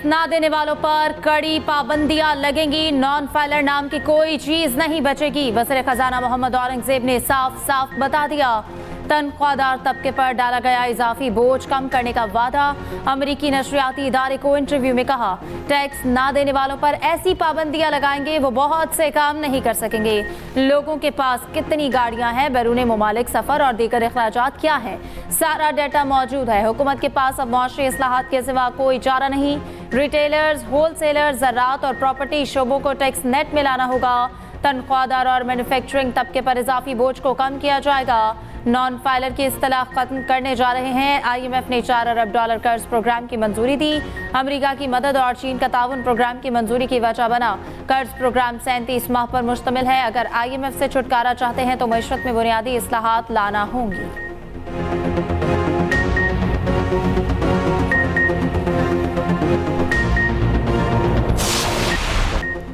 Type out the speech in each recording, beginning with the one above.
Tax ना देने वालों पर कड़ी पाबंदियां लगेंगी। नॉन फाइलर नाम की कोई चीज नहीं बचेगी। वज़ीर खजाना मोहम्मद औरंगजेब ने साफ साफ बता दिया। तनख्वाहदार तबके पर डाला गया इजाफी बोझ कम करने का वादा। अमेरिकी नशरियाती इदारे को इंटरव्यू में कहा, टैक्स ना देने वालों पर ऐसी पाबंदियां लगाएंगे वो बहुत से काम नहीं कर सकेंगे। लोगों के पास कितनी गाड़ियां हैं, बैरून मुमालिक सफर और दीगर अखराजात क्या है, सारा डाटा मौजूद है। हुकूमत के पास अब मौशरी इस्लाहात के सिवा कोई चारा नहीं। रिटेलर्स, होलसेलर्स, ज़राअत और प्रॉपर्टी शोबों को टैक्स नेट में लाना होगा। तनख्वाहदार और मैन्युफैक्चरिंग तबके पर इजाफी बोझ को कम किया जाएगा। नॉन फाइलर की इस्तिलाह खत्म करने जा रहे हैं। IMF ने $4 अरब कर्ज प्रोग्राम की मंजूरी दी। अमेरिका की मदद और चीन का ताउन प्रोग्राम की मंजूरी की वजह बना। कर्ज प्रोग्राम 37 माह पर मुश्तमिल है। अगर IMF से छुटकारा चाहते हैं तो मईशत में बुनियादी इस्लाहात लाना होंगी।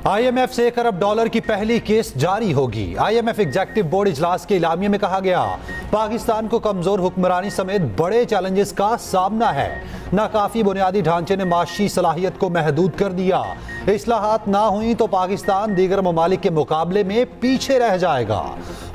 IMF से $1 अरब की पहली केस जारी होगी। IMF एग्जेक्टिव बोर्ड इजलास के इलामिये में कहा गया, पाकिस्तान को कमजोर हुक्मरानी समेत बड़े चैलेंजेस का सामना है। नाकाफी बुनियादी ढांचे ने माशी सलाहियत को महदूद कर दिया। इस्लाहात ना हुई तो पाकिस्तान दीगर ममालिक के मुकाबले में पीछे रह जाएगा।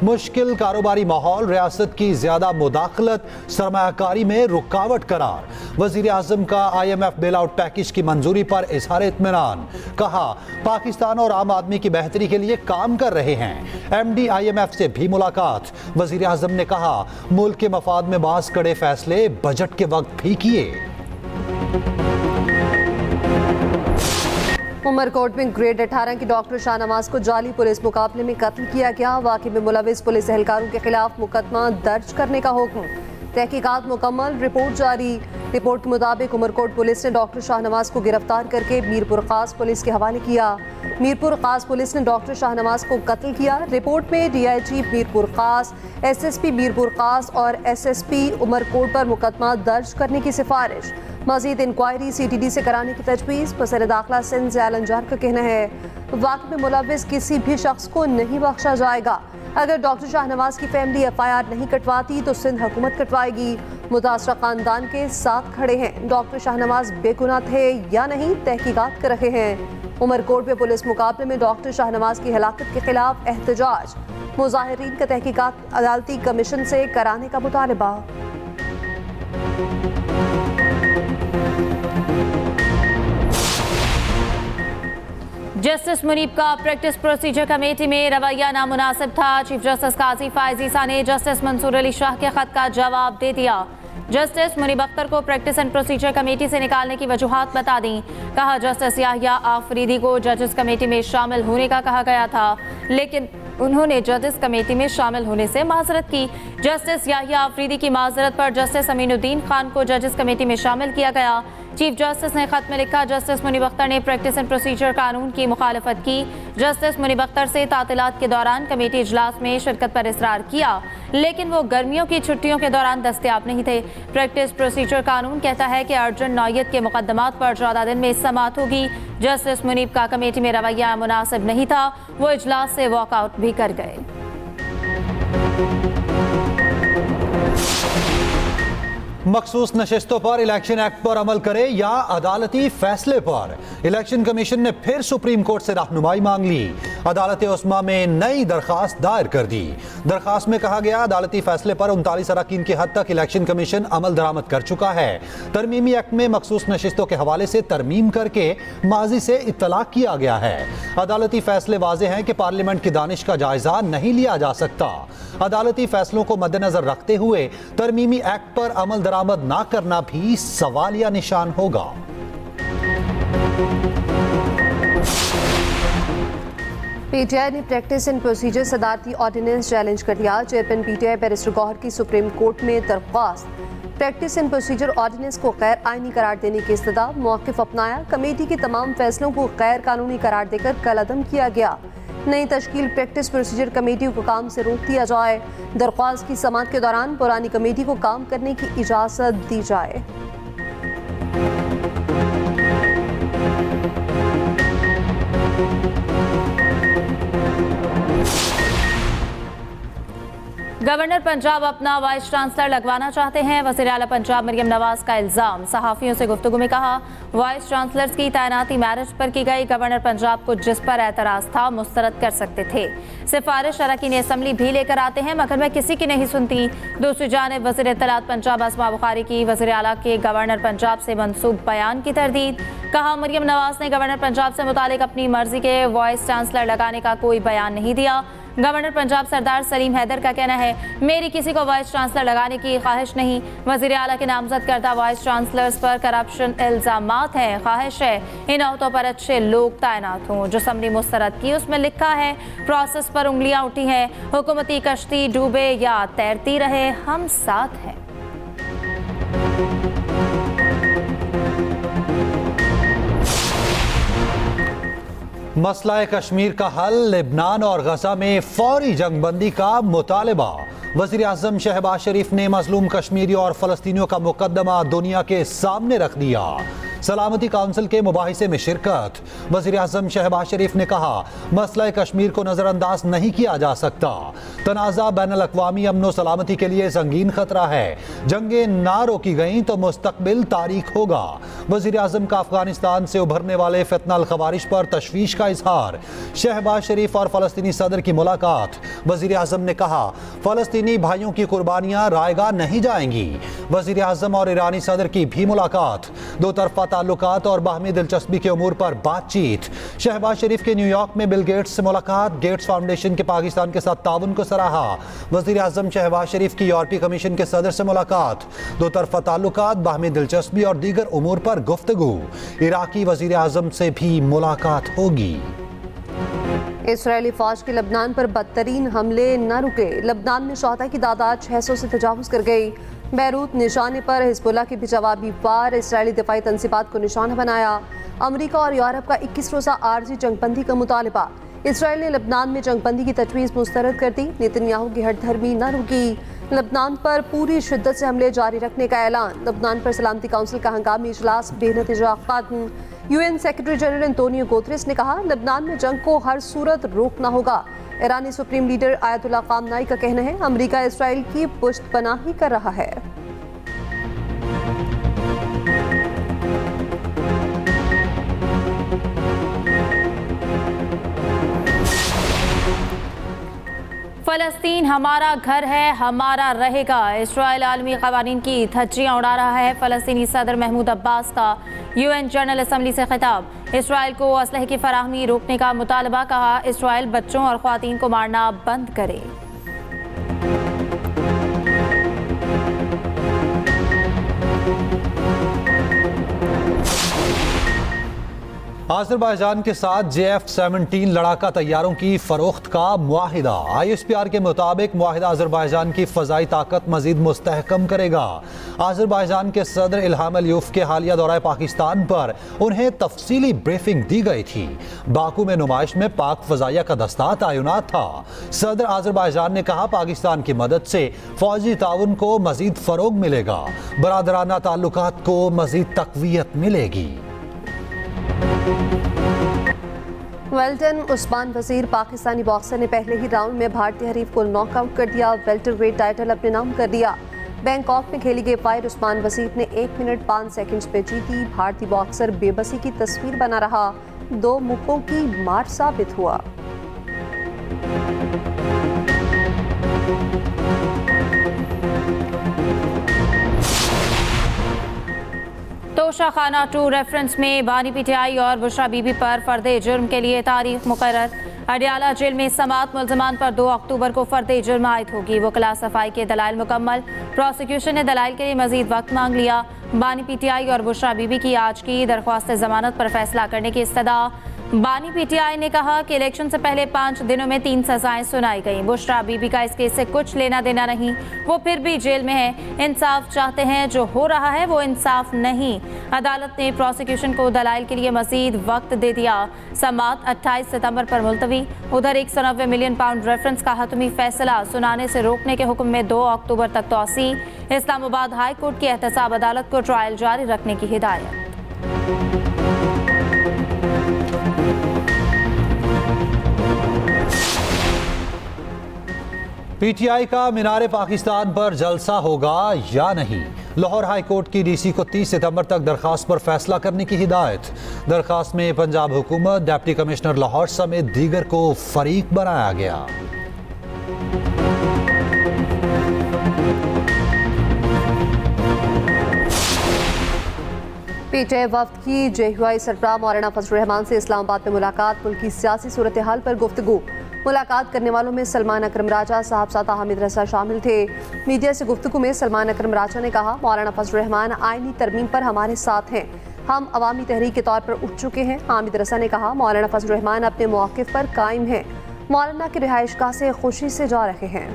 मुश्किल कारोबारी माहौल, रियासत की ज्यादा मुदाखलत, सरमायाकारी में रुकावट करार। वजीर आजम का IMF बेल आउट पैकेज की मंजूरी पर इजहार इत्मीनान। कहा, पाकिस्तान और आम आदमी की बेहतरी के लिए काम कर रहे हैं। MD IMF से भी मुलाकात। वजीर आजम ने कहा, मुल्क के मफाद में बास कड़े फैसले बजट के वक्त भी किए। उमरकोट में ग्रेड 18 की डॉक्टर शाहनवाज को जाली पुलिस मुकाबले में कत्ल किया गया। वाक़े में मुलविस पुलिस एहलकारों के खिलाफ मुकदमा दर्ज करने का हुक्म। तहकीकात मुकम्मल, रिपोर्ट जारी। रिपोर्ट के मुताबिक उमरकोट पुलिस ने डॉक्टर शाहनवाज को गिरफ्तार करके मीरपुर खास पुलिस के हवाले किया। मीरपुर खास पुलिस ने डॉक्टर शाहनवाज को कत्ल किया। रिपोर्ट में DIG मीरपुर खास, SSP मीरपुर खास और SSP उमरकोट पर मुकदमा दर्ज करने की सिफारिश। मजीद इंक्वायरी CTD से कराने की तजवीज़। वज़ीर दाखिला सिंध ज़ियाल अंजार का कहना है, वाक़े में मुलविस किसी भी शख्स को नहीं बख्शा जाएगा। अगर डॉक्टर शाहनवाज की फैमिली FIR नहीं कटवाती तो सिंध हुकूमत कटवाएगी। मुतासरा खानदान के साथ खड़े हैं। डॉक्टर शाहनवाज बेगुनाह थे या नहीं, तहकीकात कर रहे हैं। उमरकोट में पुलिस मुकाबले में डॉक्टर शाहनवाज की हलाकत के खिलाफ एहतजाज। मुजाहिरीन का तहकीकात अदालती कमीशन से कराने का मुतालबा। जस्टिस मुनीब का प्रैक्टिस प्रोसीजर कमेटी में रवैया नामुनासिब था। चीफ जस्टिस काजी फायज ईसा ने जस्टिस मंसूर अली शाह के खत का जवाब दे दिया। जस्टिस मुनीब अख्तर को प्रैक्टिस एंड प्रोसीजर कमेटी से निकालने की वजूहात बता दी। कहा, जस्टिस याहिया आफरीदी को जजेस कमेटी में शामिल होने का कहा गया था, लेकिन उन्होंने जजेस कमेटी में शामिल होने से माजरत की। जस्टिस याहिया आफरीदी की माजरत पर जस्टिस अमीनुद्दीन खान को जजेस कमेटी में शामिल किया गया। चीफ जस्टिस ने खत में लिखा, जस्टिस मुनीब अख्तर ने प्रैक्टिस एंड प्रोसीजर कानून की मुखालफत की। जस्टिस मुनीब अख्तर से तातीलात के दौरान कमेटी इजलास में शिरकत पर इसरार किया, लेकिन वो गर्मियों की छुट्टियों के दौरान दस्तयाब नहीं थे। प्रैक्टिस प्रोसीजर कानून कहता है कि अर्जेंट नौयत के मुकदमात पर 14 दिन में समाअत होगी। जस्टिस मुनीब का कमेटी में रवैया मुनासिब नहीं था, वो इजलास से वॉकआउट भी कर गए। मखसूस नशिस्तों पर इलेक्शन एक्ट पर अमल करे या अदालती फैसले पर। इलेक्शन कमीशन ने फिर सुप्रीम कोर्ट से रहनुमाई मांग ली। अदालत उस्मा में नई दरखास्त दायर कर दी। दरखास्त में कहा गया, अदालती फैसले पर 39 अरकान की हद तक इलेक्शन कमीशन अमल दरामद कर चुका है। तरमीमी एक्ट में मखसूस नशिस्तों के हवाले से तरमीम करके माजी से इत्तलाक किया गया है। अदालती फैसले वाज़ेह हैं कि पार्लियामेंट की दानिश का जायजा नहीं लिया जा सकता। अदालती फैसलों को मद्देनजर रखते हुए तरमीमी एक्ट पर अमल दरामद ना करना भी सवालिया निशान होगा। PTI ने प्रैक्टिस एंड प्रोसीजर सदारती ऑर्डिनेंस चैलेंज कर दिया। चेयरमैन PTI बैरिस्टर गौहर की सुप्रीम कोर्ट में दरख्वास्त। प्रैक्टिस एंड प्रोसीजर ऑर्डिनेंस को गैर आइनी करार देने की इस्तदा। मौक़िफ़ अपनाया। कमेटी के तमाम फैसलों को गैर कानूनी करार देकर कलअदम किया गया। नई तश्कील प्रैक्टिस प्रोसीजर कमेटी को काम से रोक दिया जाए। दरख्वास्त की समाअत के दौरान पुरानी कमेटी को काम करने की इजाज़त दी जाए। गवर्नर पंजाब अपना वाइस चांसलर लगवाना चाहते हैं। वज़ीर आला पंजाब मरियम नवाज का इल्जाम। सहाफ़ियों से गुफ्तगू में कहा, वाइस चांसलर्स की तैनाती मैरिज पर की गई। गवर्नर पंजाब को जिस पर एतराज़ था मुस्तरद कर सकते थे। सिफारिश अरकान असम्बली भी लेकर आते हैं मगर मैं किसी की नहीं सुनती। दूसरी जानिब वज़ीर इत्तलात पंजाब अस्मा बुखारी की वज़ीर आला के गवर्नर पंजाब से मंसूब बयान की तरदीद। कहा, मरियम नवाज ने गवर्नर पंजाब से मुतालिक अपनी मर्जी के वाइस चांसलर लगाने का कोई बयान नहीं दिया। गवर्नर पंजाब सरदार सलीम हैदर का कहना है, मेरी किसी को वाइस चांसलर लगाने की ख्वाहिश नहीं। वज़ीर आला के नामजद करदा वाइस चांसलर्स पर करप्शन इल्जामात हैं। ख्वाहिश है इन अहदों पर अच्छे लोग तैनात हों। जो असम्बली मुस्तरद की उसमें लिखा है, प्रोसेस पर उंगलियां उठी हैं। हुकूमती कश्ती डूबे या तैरती रहे, हम साथ हैं। मसला कश्मीर का हल, लेबनान और गजा में फौरी जंगबंदी का मुतालबा। वज़ीर आज़म शहबाज शरीफ ने मजलूम कश्मीरी और फलस्तीनियों का मुकदमा दुनिया के सामने रख दिया। सलामती काउंसिल के मुबाहिसे में शिरकत। वज़ीर आज़म शहबाज शरीफ ने कहा, मसला कश्मीर को नज़रअंदाज नहीं किया जा सकता। तनाज़ा बैनुल-अक़वामी अमन व सलामती के लिए संगीन खतरा है। जंगें ना रोकी गईं तो मुस्तक़बिल तारीख होगा। वज़ीर आज़म का अफगानिस्तान से उभरने वाले फितनल ख़वारिज पर तशवीश का इजहार। शहबाज शरीफ और फ़लस्तीनी सदर की मुलाकात। वज़ीर आज़म ने कहा, फ़लस्तीनी भाइयों की कुर्बानियाँ रायगा नहीं जाएंगी। वज़ीर आज़म और ईरानी सदर की भी मुलाकात। दो तरफ़ा ताल्लुकात और बाहमी दिलचस्पी के उमूर पर बातचीत। शहबाज शरीफ के न्यूयॉर्क में बिल गेट्स से मुलाकात। गेट्स फाउंडेशन के पाकिस्तान के साथ ताउन को सराहा। वज़ीर आज़म शहबाज शरीफ की यूरोपीय कमीशन के सदर से मुलाकात। दो तरफ़ा ताल्लुकात, बाहमी दिलचस्पी और दीगर उमूर पर गुफ्तगू। इराकी वज़ीर आज़म से भी मुलाकात होगी। इसराइली फौज के लबनान पर बदतरीन हमले न रुके। लबनान में शोहदा की तादाद 600 से तजावुज़ कर गई। बैरूत निशाने पर हिजबुल्लाह की भी जवाबी वार। इसराइली दिफाई तंसीबात को निशाना बनाया। अमरीका और यूरोप का 21 रोज़ा आर्जी जंगबंदी का मुतालबा। इसराइल ने लबनान में जंगबंदी की तजवीज़ मुस्तरद कर दी। नेतन्याहू की हठधर्मी न रुकी। लबनान पर पूरी शिद्दत से हमले जारी रखने का ऐलान। लबनान पर सलामती काउंसिल का हंगामी इजलास बेनतीजा खत्म। UN secretary general Antonio Guterres ने कहा, लबनान में जंग को हर सूरत रोकना होगा। ईरानी सुप्रीम लीडर आयतुल्लाह खामनाई का कहना है, अमेरिका इसराइल की पुष्टपनाही कर रहा है। फलस्तीन हमारा घर है, हमारा रहेगा। इसराइल आलमी क़वानीन की धज्जियां उड़ा रहा है। फलस्तीनी सदर महमूद अब्बास का UN जनरल असम्बली से खिताब। इसराइल को असलहे की फराहमी रोकने का मुतालबा। कहा, इसराइल बच्चों और ख़वातीन को मारना बंद करे। आज़रबाईजान के साथ JF-17 लड़ाका तैयारों की फरोख्त का मुआहिदा। ISPR के मुताबिक मुआहिदा आज़रबाईजान की फ़ज़ाई ताकत मज़ीद मुस्तहकम करेगा। आज़रबाईजान के सदर इल्हाम अलियव के हालिया दौरा पाकिस्तान पर उन्हें तफसीली ब्रीफिंग दी गई थी। बाकू में नुमाइश में पाक फ़ज़ाइया का दस्ता तैनात था। सदर आज़रबाईजान ने कहा, पाकिस्तान की मदद से फ़ौजी ताउन को मज़ीद फ़रोग मिलेगा। बरादराना ताल्लुकात को मज़ीद तक़वियत मिलेगी। वेल्टन उस्मान वजीर पाकिस्तानी बॉक्सर ने पहले ही राउंड में भारतीय हरीफ को नॉकआउट कर दिया। वेल्टरवेट टाइटल अपने नाम कर दिया। बैंकॉक में खेली गई फाइट उस्मान वजीर ने 1 मिनट 5 सेकंड्स पे जीती। भारतीय बॉक्सर बेबसी की तस्वीर बना रहा, 2 मुक्कों की मार साबित हुआ। तोशा खाना 2 रेफरेंस में बानी PTI और बुशरा बीबी पर फर्दे जुर्म के लिए तारीख मुकर्रर। अडियाला जेल में समात मुल्ज़मान पर 2 अक्टूबर को फर्दे जुर्म आयद होगी। वकला सफाई के दलाइल मुकम्मल। प्रोसिक्यूशन ने दलाइल के लिए मजीद वक्त मांग लिया। बानी PTI और बुशरा बीबी की आज की दरख्वास्त जमानत पर फैसला करने की इस्तदा। बानी PTI ने कहा कि इलेक्शन से पहले 5 दिनों में 3 सजाएं सुनाई गई। बुशरा बीबी का इस केस से कुछ लेना देना नहीं, वो फिर भी जेल में है। इंसाफ चाहते हैं, जो हो रहा है वो इंसाफ नहीं। अदालत ने प्रोसिक्यूशन को दलाइल के लिए मजीद वक्त दे दिया। समात 28 सितंबर पर मुलतवी। उधर 190 मिलियन पाउंड रेफरेंस का हतमी फैसला सुनाने से रोकने के हुक्म में 2 अक्टूबर तक तौसी। इस्लामाबाद हाई कोर्ट की एहतसाब अदालत को ट्रायल जारी रखने की हिदायत। पीटीआई का मीनारे पाकिस्तान पर जलसा होगा या नहीं। लाहौर हाई कोर्ट की डीसी को 30 सितंबर तक दरखास्त पर फैसला करने की हिदायत। दरखास्त में पंजाब हुकूमत, डिप्टी कमिश्नर लाहौर समेत दीगर को फरीक बनाया गया। पीटीआई वफ्द की जेहुआई सरबराह मौलाना फजल रहमान से इस्लामाबाद में मुलाकात। मुल्क की सियासी सूरत हाल पर गुफ्तगू। मुलाकात करने वालों में सलमान अकरम राजा, साहबजादा हामिद रजा शामिल थे। मीडिया से गुफ्तगू में सलमान अकरम राजा ने कहा, मौलाना फजल रहमान आईनी तरमीम पर हमारे साथ हैं, हम अवामी तहरीक के तौर पर उठ चुके हैं। हामिद रजा ने कहा, मौलाना फजल रहमान अपने मौक़िफ़ पर कायम हैं, मौलाना की रिहाइशगाह से खुशी से जा रहे हैं।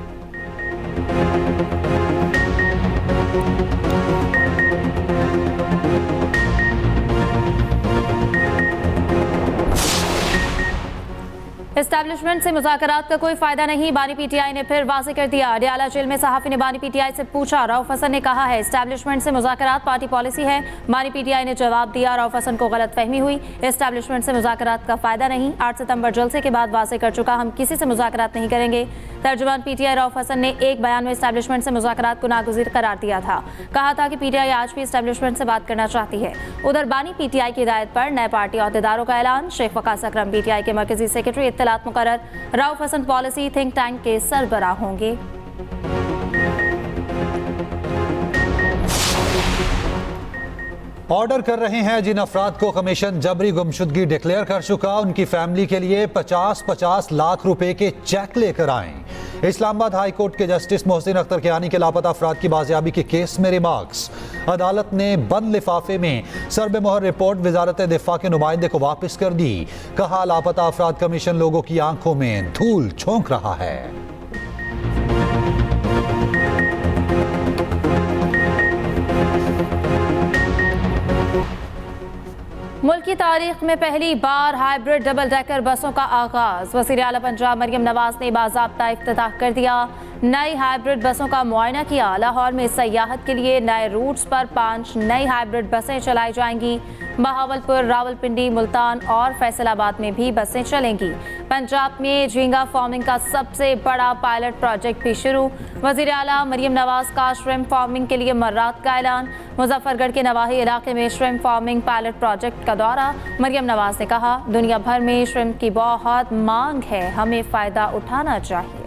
एस्टैब्लिशमेंट से मुज़ाकरात का कोई फायदा नहीं, बानी पीटीआई ने फिर वाज़ेह कर दिया। अडयाला जेल में सहाफ़ी ने बानी पीटीआई से पूछा, रऊफ हसन ने कहा है एस्टैब्लिशमेंट से मुज़ाकरात पार्टी पॉलिसी है। बानी पीटीआई ने जवाब दिया, रऊफ हसन को गलतफहमी हुई, एस्टैब्लिशमेंट से मुज़ाकरात का फायदा नहीं। 8 सितंबर जलसे के बाद वाज़ेह कर चुका, हम किसी से मुज़ाकरात नहीं करेंगे। तर्जुमान पीटीआई रऊफ हसन ने एक बयान में एस्टैब्लिशमेंट से मुज़ाकरात को नागुज़ीर करार दिया था। कहा था कि पीटीआई आज भी एस्टैब्लिशमेंट से बात करना चाहती है। उधर बानी पीटीआई की हिदायत पर नए पार्टी अहदेदारों का ऐलान। शेख वकास अकरम पीटीआई के मरकजी सेक्रेटरी इत्तलात मुकर्रर। Rauf Hasan policy think tank के सरबराह होंगे। ऑर्डर कर रहे हैं जिन अफराद को कमीशन जबरी गुमशुदगी डिक्लेयर कर चुका, उनकी फैमिली के लिए 50-50 लाख रुपए के चेक लेकर आएं। इस्लामाबाद हाई कोर्ट के जस्टिस मोहसिन अख्तर कियानी के लापता अफराद की बाजियाबी के केस में रिमार्क्स। अदालत ने बंद लिफाफे में सरबे मोहर रिपोर्ट वजारत दिफा के नुमाइंदे को वापस कर दी। कहा, लापता अफराद कमीशन लोगों की आंखों में धूल झोंक रहा है। मुल्क की तारीख में पहली बार हाइब्रिड डबल डेकर बसों का आगाज। वज़ीर आला पंजाब मरियम नवाज ने बाज़ाब्ता इफ्तिताह कर दिया। नई हाइब्रिड बसों का मुआयना किया। लाहौर में सयाहत के लिए नए रूट्स पर 5 नई हाइब्रिड बसें चलाई जाएंगी। बहावलपुर, रावलपिंडी, मुल्तान और फैसलाबाद में भी बसें चलेंगी। पंजाब में झींगा फार्मिंग का सबसे बड़ा पायलट प्रोजेक्ट भी शुरू। वज़ीर आला मरियम नवाज का श्रिम्प फार्मिंग के लिए मर्रात का ऐलान। मुजफ्फरगढ़ के नवाही इलाके में श्रिम्प फार्मिंग पायलट प्रोजेक्ट का दौरा। मरियम नवाज ने कहा, दुनिया भर में श्रिम्प की बहुत मांग है, हमें फ़ायदा उठाना चाहिए।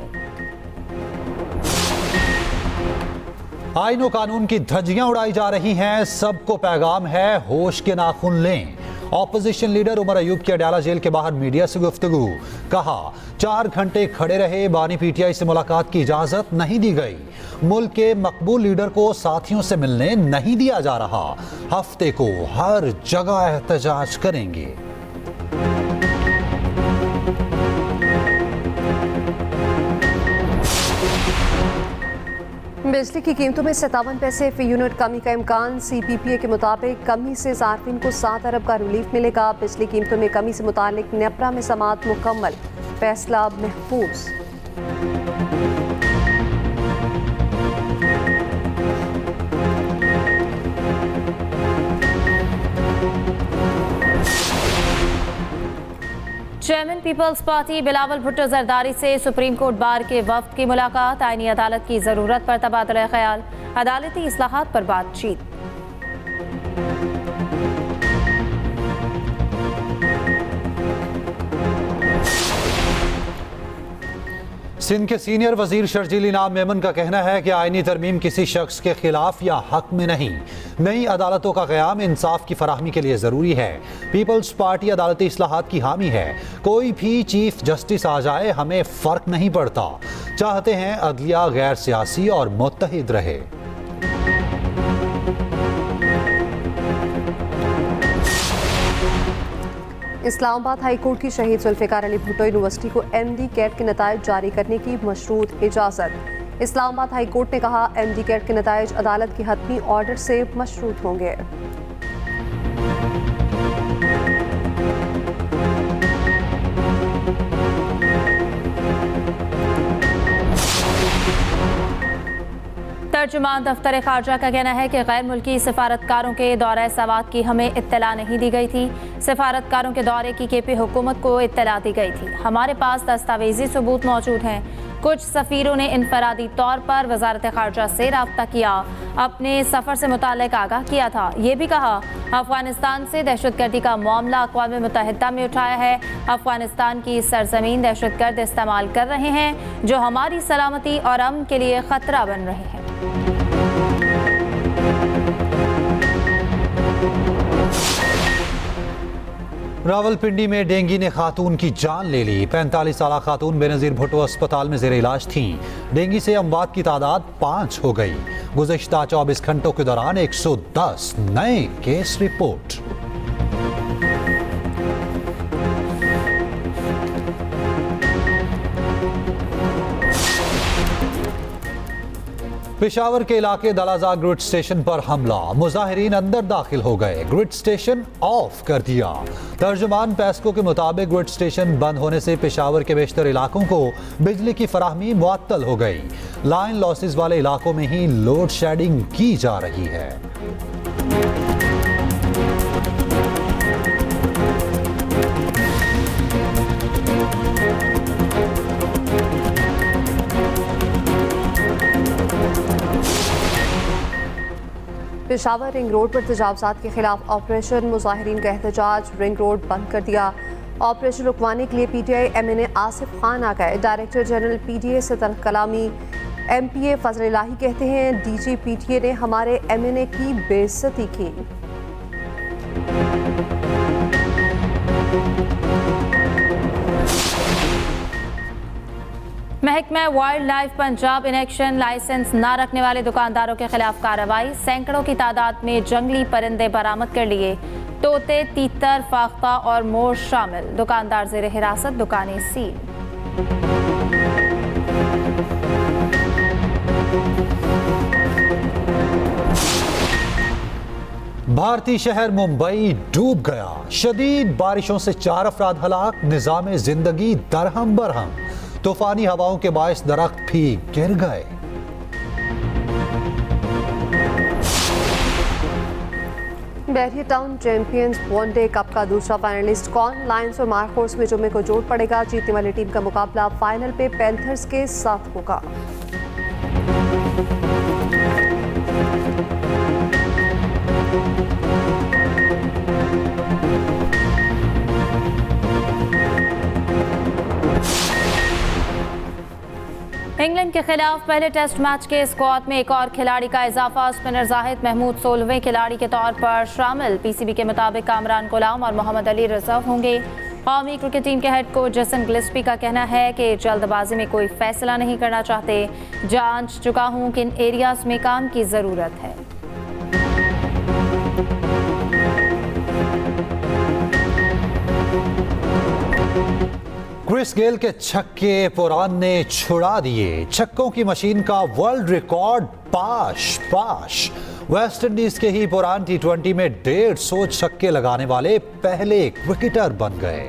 आईन और कानून की धज्जियां उड़ाई जा रही हैं, सबको पैगाम है होश के नाखून लें। ऑपोजिशन लीडर उमर अयूब की अडयाला जेल के बाहर मीडिया से गुफ्तगू। कहा, 4 घंटे खड़े रहे, बानी पीटीआई से मुलाकात की इजाजत नहीं दी गई। मुल्क के मकबूल लीडर को साथियों से मिलने नहीं दिया जा रहा। हफ्ते को हर जगह एहतजाज करेंगे। बिजली की कीमतों में 57 पैसे फी यूनिट कमी का इम्कान। CPPA के मुताबिक कमी से सार्फिन को 7 अरब का रिलीफ मिलेगा। बिजली कीमतों में कमी से मुतालिक नेपरा में समाअत मुकम्मल, फैसला महफूज। Chairman Peoples Party Bilawal Bhutto Zardari से सुप्रीम कोर्ट बार के वफ्द की मुलाकात। आईनी अदालत की जरूरत पर तबादला ख्याल, अदालती इस्लाहात पर बातचीत। सिंध के सीनियर वजीर शर्जील इनाम मेमन का कहना है कि आईनी तरमीम किसी शख्स के खिलाफ या हक में नहीं, नई अदालतों का क़याम इंसाफ की फराहमी के लिए ज़रूरी है। पीपल्स पार्टी अदालती इस्लाहात की हामी है। कोई भी चीफ जस्टिस आ जाए, हमें फ़र्क नहीं पड़ता। चाहते हैं अदलिया गैर सियासी और मुत्तहिद रहे। इस्लामाबाद हाई कोर्ट की शहीद जुल्फ़िकार अली भुट्टो यूनिवर्सिटी को MD कैट के नताइज जारी करने की मशरूत इजाज़त। इस्लामाबाद हाई कोर्ट ने कहा, MD कैट के नताइज अदालत के हतमी ऑर्डर से मशरूत होंगे। तर्जुमान दफ्तर खारजा का कहना है कि गैर मुल्की सफारतकारों के दौरे सवात की हमें इत्तला नहीं दी गई थी। सफारतकारों के दौरे की KP हुकूमत को इत्तला दी गई थी। हमारे पास दस्तावेजी सबूत मौजूद हैं। कुछ सफ़ीरों ने इनफरादी तौर पर वजारत खारजा से रब्ता किया, अपने सफ़र से मुताल्लिक आगाह किया था। ये भी कहा अफगानिस्तान से दहशतगर्दी का मामला अक़वाम मुत्तहिदा में उठाया है। अफगानिस्तान की सरजमीन दहशतगर्द इस्तेमाल कर रहे हैं जो हमारी सलामती और अमन के लिए ख़तरा बन रहे हैं। रावलपिंडी में डेंगू ने खातून की जान ले ली। 45 साल खातून बेनज़ीर भुट्टो अस्पताल में ज़ेर इलाज थीं। डेंगू से अमवात की तादाद 5 हो गई। गुज़श्ता 24 घंटों के दौरान 110 नए केस रिपोर्ट। पेशावर के इलाके दलाजा ग्रिड स्टेशन पर हमला, मुजाहिरीन अंदर दाखिल हो गए, ग्रिड स्टेशन ऑफ कर दिया। तर्जुमान पेस्को के मुताबिक ग्रिड स्टेशन बंद होने से पेशावर के बेशतर इलाकों को बिजली की फराहमी मुअत्तल हो गई। लाइन लॉसेस वाले इलाकों में ही लोड शेडिंग की जा रही है। पेशावर रिंग रोड पर तजावजात के खिलाफ ऑपरेशन, मुजाहिरीन का एहतजाज, रिंग रोड बंद कर दिया। ऑपरेशन रुकवाने के लिए PTI MNA आसिफ खान आ गए। डायरेक्टर जनरल PDA सतन कलामी MPA फजल इलाही कहते हैं DG PTA ने हमारे MNA की बेइज्जती की। महकमा वाइल्ड लाइफ पंजाब इनेक्शन लाइसेंस न रखने वाले दुकानदारों के खिलाफ कार्रवाई। सैकड़ों की तादाद में जंगली परिंदे बरामद कर लिए। तोते, तीतर, फाख्ता और मोर शामिल। दुकानदार जेर हिरासत, दुकानें सील। भारतीय शहर मुंबई डूब गया। शदीद बारिशों से 4 अफराद हलाक, निजाम जिंदगी दरहम बरहम। तूफानी हवाओं के बायस दरख्त भी गिर गए। बहरिया टाउन चैंपियंस वनडे कप का दूसरा फाइनलिस्ट कौन? लायंस और मार्कोर्स में जुम्मे को जोड़ पड़ेगा। जीतने वाली टीम का मुकाबला फाइनल पे पैंथर्स के साथ होगा। इंग्लैंड के खिलाफ पहले टेस्ट मैच के स्क्वाड में एक और खिलाड़ी का इजाफा। स्पिनर जाहिद महमूद 16वें खिलाड़ी के तौर पर शामिल। PCB के मुताबिक कामरान गुलाम और मोहम्मद अली रिजर्व होंगे। कौमी क्रिकेट टीम के हेड कोच जेसन गिलेस्पी का कहना है कि जल्दबाजी में कोई फैसला नहीं करना चाहते। जांच चुका हूं किन एरियाज में काम की जरूरत है। क्रिस गेल के छक्के पुरान ने छुड़ा दिए। छक्कों की मशीन का वर्ल्ड रिकॉर्ड पाश पाश। वेस्ट इंडीज के ही पुरान T20 में 150 छक्के लगाने वाले पहले क्रिकेटर बन गए।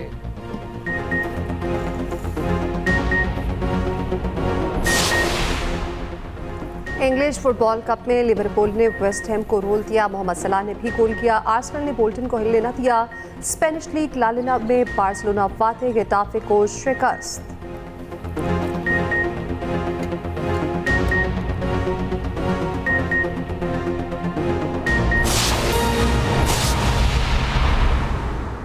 इंग्लिश फुटबॉल कप में लिवरपूल ने वेस्ट हैम को रोल दिया। मोहम्मद सलाह ने भी गोल किया। आर्सेनल ने बोल्टन को हिलने न दिया। स्पेनिश लीग ला लीगा में बार्सिलोना फातेह गेटाफे को शिकस्त।